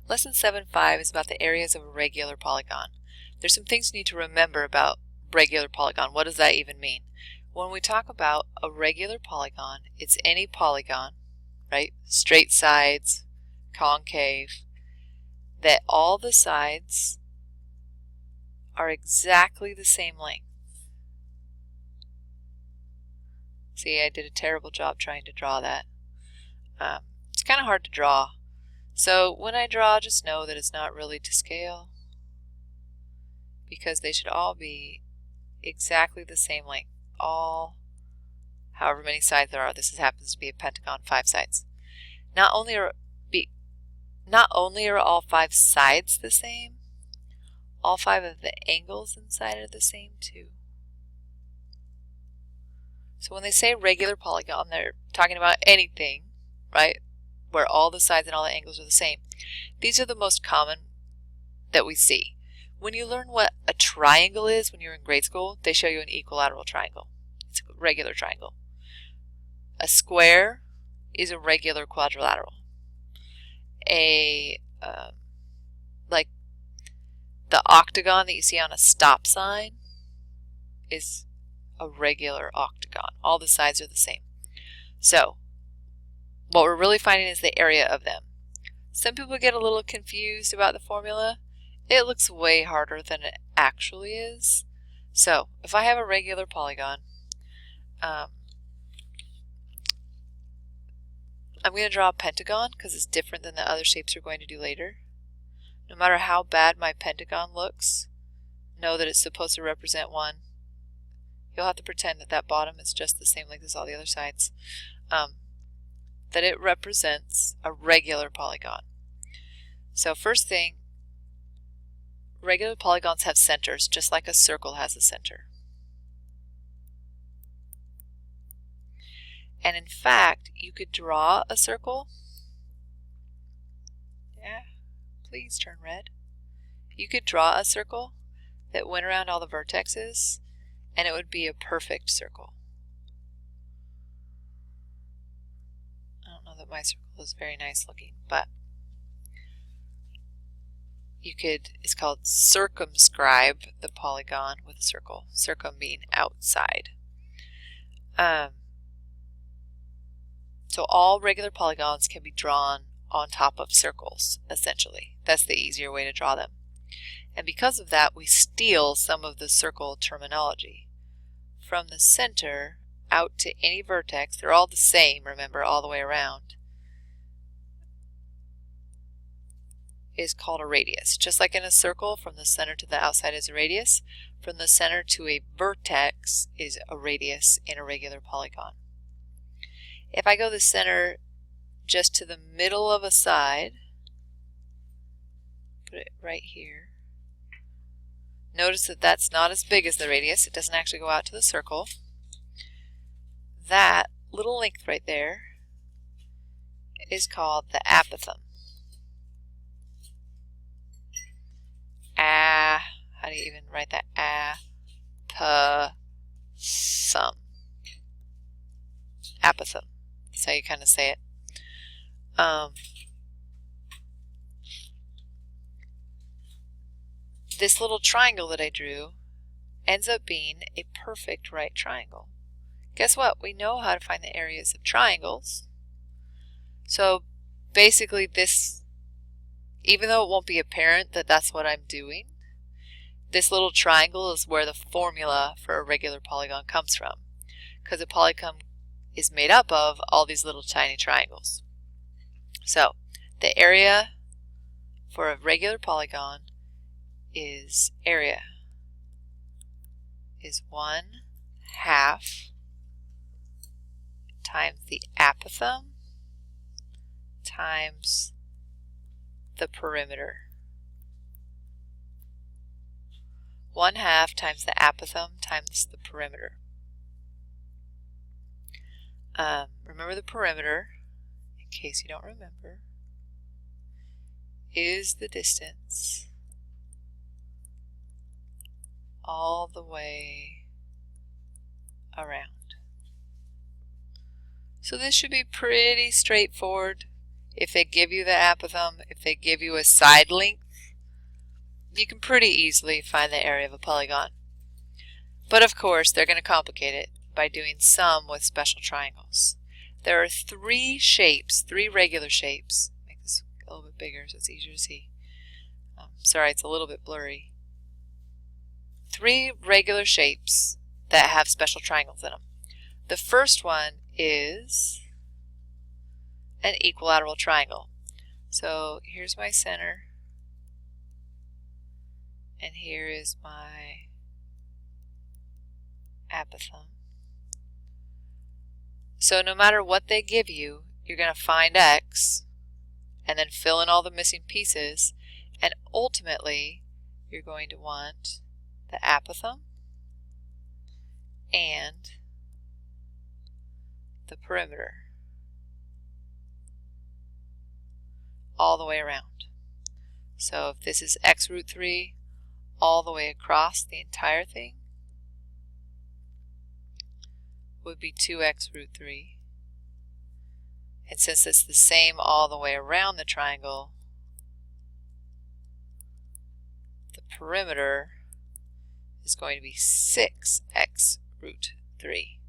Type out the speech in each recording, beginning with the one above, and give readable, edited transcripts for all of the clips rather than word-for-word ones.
Lesson 7.5 is about the areas of a regular polygon. There's some things you need to remember about regular polygon. What does that even mean? When we talk about a regular polygon, it's any polygon, right? Straight sides, concave, that all the sides are exactly the same length. See, I did a terrible job trying to draw that. It's kind of hard to draw. So when I draw, just know that it's not really to scale, because they should all be exactly the same length. All, however many sides there are. This happens to be a pentagon, 5 sides. Not only are all 5 sides the same, all 5 of the angles inside are the same too. So when they say regular polygon, they're talking about anything, right, where all the sides and all the angles are the same. These are the most common that we see. When you learn what a triangle is when you're in grade school, they show you an equilateral triangle. It's a regular triangle. A square is a regular quadrilateral. Like the octagon that you see on a stop sign is a regular octagon. All the sides are the same. So what we're really finding is the area of them. Some people get a little confused about the formula. It looks way harder than it actually is. So if I have a regular polygon, I'm going to draw a pentagon because it's different than the other shapes we're going to do later. No matter how bad my pentagon looks, know that it's supposed to represent one. You'll have to pretend that that bottom is just the same length as all the other sides. That it represents a regular polygon. So first thing, regular polygons have centers, just like a circle has a center. And in fact, you could draw a circle. Yeah, please turn red. You could draw a circle that went around all the vertexes, and it would be a perfect circle. I don't know that my circle is very nice looking, but you could, it's called circumscribe the polygon with a circle. Circum being outside. So all regular polygons can be drawn on top of circles, essentially. That's the easier way to draw them. And because of that, we steal some of the circle terminology. From the center out to any vertex, they're all the same, remember, all the way around, is called a radius. Just like in a circle, from the center to the outside is a radius. From the center to a vertex is a radius in a regular polygon. If I go the center just to the middle of a side, put it right here, notice that that's not as big as the radius. It doesn't actually go out to the circle. That little length right there is called the apothem. How do you even write that? Apothem. Apothem. That's how you kind of say it. This little triangle that I drew ends up being a perfect right triangle. Guess what? We know how to find the areas of triangles. So basically this, even though it won't be apparent that that's what I'm doing, this little triangle is where the formula for a regular polygon comes from, because a polygon is made up of all these little tiny triangles. So the area for a regular polygon is area is 1/2 times the apothem times the perimeter. 1/2 times the apothem times the perimeter. Remember the perimeter, in case you don't remember, is the distance all the way around. So this should be pretty straightforward. if they give you the apothem, if they give you a side length, you can pretty easily find the area of a polygon. But of course, they're going to complicate it by doing some with special triangles. There are three shapes, three regular shapes. Make this a little bit bigger so it's easier to see. Sorry, it's a little bit blurry. Three regular shapes that have special triangles in them. The first one is an equilateral triangle. So here's my center, and here is my apothem. So no matter what they give you, you're going to find x and then fill in all the missing pieces, and ultimately you're going to want the apothem and the perimeter all the way around. So if this is x root 3 all the way across the entire thing, would be 2x root 3. And since it's the same all the way around the triangle, the perimeter is going to be 6x root 3.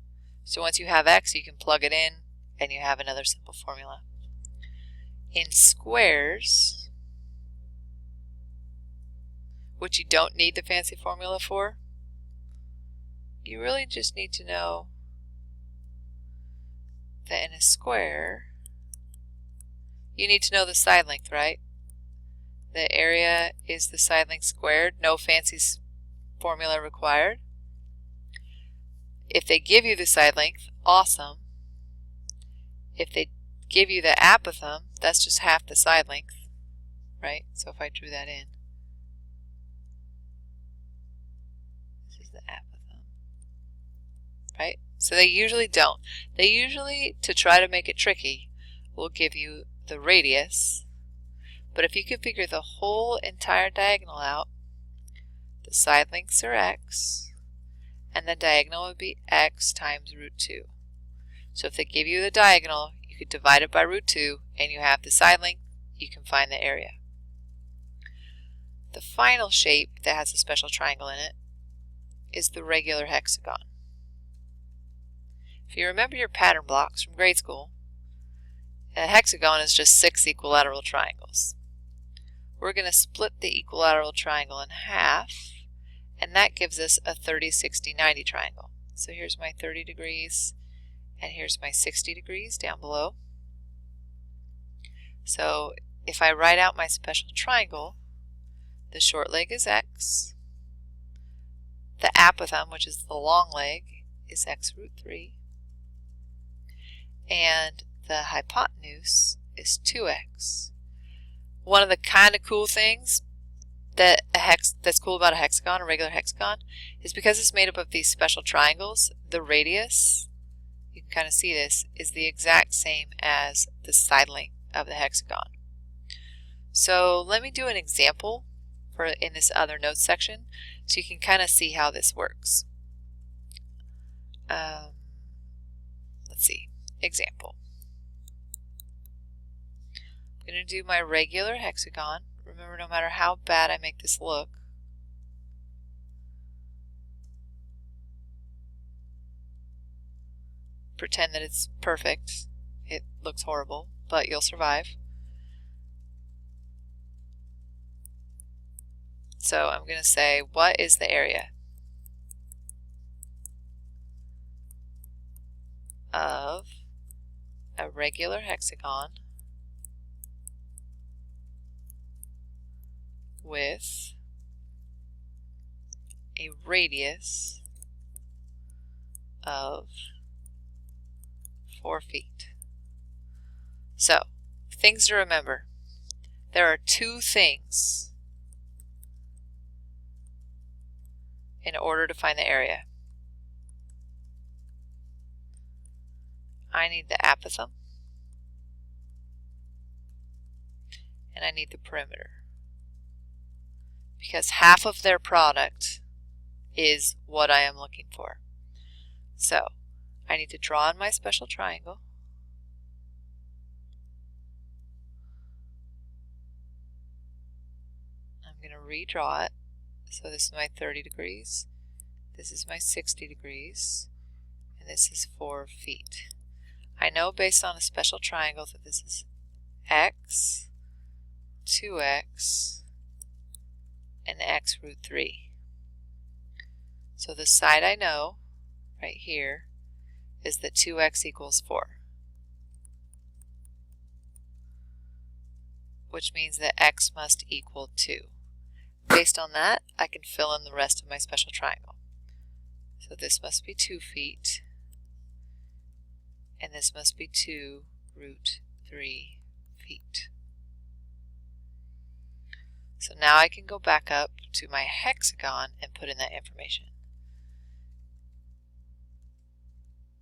So once you have x, you can plug it in and you have another simple formula. In squares, which you don't need the fancy formula for, you really just need to know that in a square, you need to know the side length, right? The area is the side length squared, no fancy formula required. If they give you the side length, awesome. If they give you the apothem, that's just half the side length, right? So if I drew that in, this is the apothem, right? So they usually don't. They usually, to try to make it tricky, will give you the radius. But if you can figure the whole entire diagonal out, the side lengths are x, and the diagonal would be x times root 2. So if they give you the diagonal, you could divide it by root 2, and you have the side length, you can find the area. The final shape that has a special triangle in it is the regular hexagon. If you remember your pattern blocks from grade school, a hexagon is just 6 equilateral triangles. We're going to split the equilateral triangle in half, and that gives us a 30, 60, 90 triangle. So here's my 30 degrees, and here's my 60 degrees down below. So if I write out my special triangle, the short leg is x, the apothem, which is the long leg, is x root 3, and the hypotenuse is 2x. One of the kind of cool things that that's cool about a hexagon, a regular hexagon, is because it's made up of these special triangles, the radius, you can kind of see this, is the exact same as the side length of the hexagon. So let me do an example in this other notes section so you can kind of see how this works. Let's see, example. I'm going to do my regular hexagon. Remember, no matter how bad I make this look, pretend that it's perfect. It looks horrible, but you'll survive. So I'm going to say, what is the area of a regular hexagon with a radius of 4 feet. So, things to remember. There are two things in order to find the area. I need the apothem, and I need the perimeter, because half of their product is what I am looking for. So I need to draw in my special triangle, I'm going to redraw it. So this is my 30 degrees, this is my 60 degrees, and this is 4 feet. I know based on a special triangle that this is x, 2x, and x root 3. So the side I know, right here, is that 2x equals 4. Which means that x must equal 2. Based on that, I can fill in the rest of my special triangle. So this must be 2 feet, and this must be 2 root 3 feet. So now I can go back up to my hexagon and put in that information.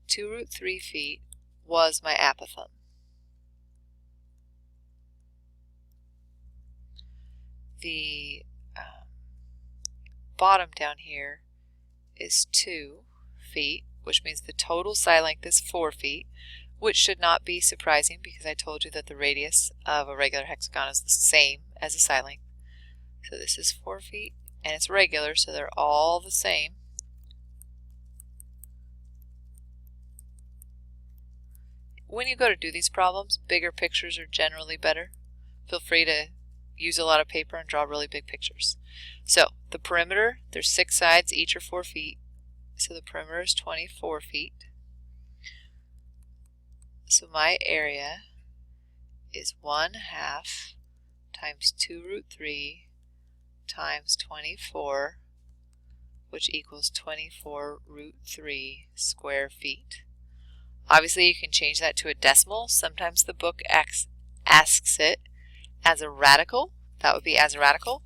2 root 3 feet was my apothem. The bottom down here is 2 feet, which means the total side length is 4 feet, which should not be surprising because I told you that the radius of a regular hexagon is the same as the side length. So this is 4 feet, and it's regular, so they're all the same. When you go to do these problems, bigger pictures are generally better. Feel free to use a lot of paper and draw really big pictures. So the perimeter, there's 6 sides, each are 4 feet. So the perimeter is 24 feet. So my area is 1/2 times 2 root 3 times 24, which equals 24 root 3 square feet. Obviously you can change that to a decimal. Sometimes the book asks it as a radical. That would be as a radical.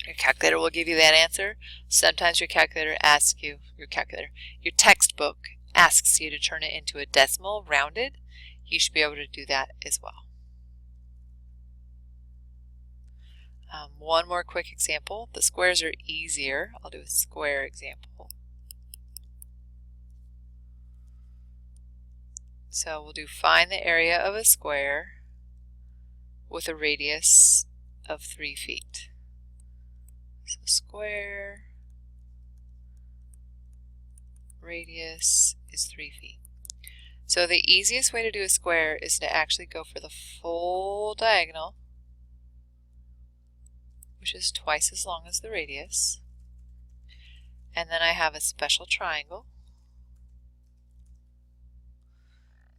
Your calculator will give you that answer. Sometimes your calculator asks you, your textbook asks you to turn it into a decimal rounded. You should be able to do that as well. One more quick example. The squares are easier. I'll do a square example. So we'll do find the area of a square with a radius of 3 feet. So square radius is 3 feet. So the easiest way to do a square is to actually go for the full diagonal, which is twice as long as the radius. And then I have a special triangle.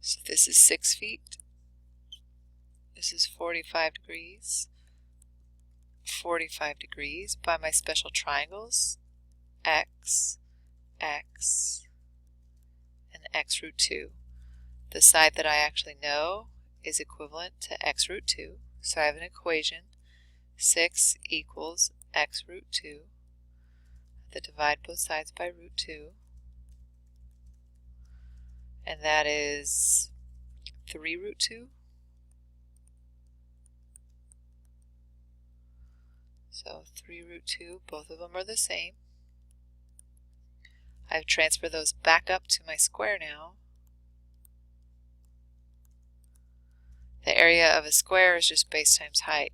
So this is 6 feet. This is 45 degrees. 45 degrees by my special triangles, x, x, and x root 2. The side that I actually know is equivalent to x root 2. So I have an equation, 6 equals x root 2. I divide both sides by root 2. And that is 3 root 2. So 3 root 2, both of them are the same. I've transferred those back up to my square now. The area of a square is just base times height.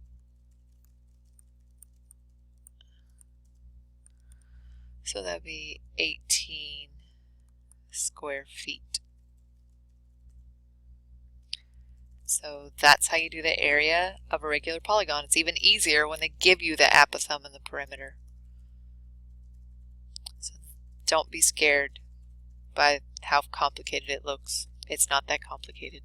So that would be 18 square feet. So that's how you do the area of a regular polygon. It's even easier when they give you the apothem and the perimeter. So don't be scared by how complicated it looks. It's not that complicated.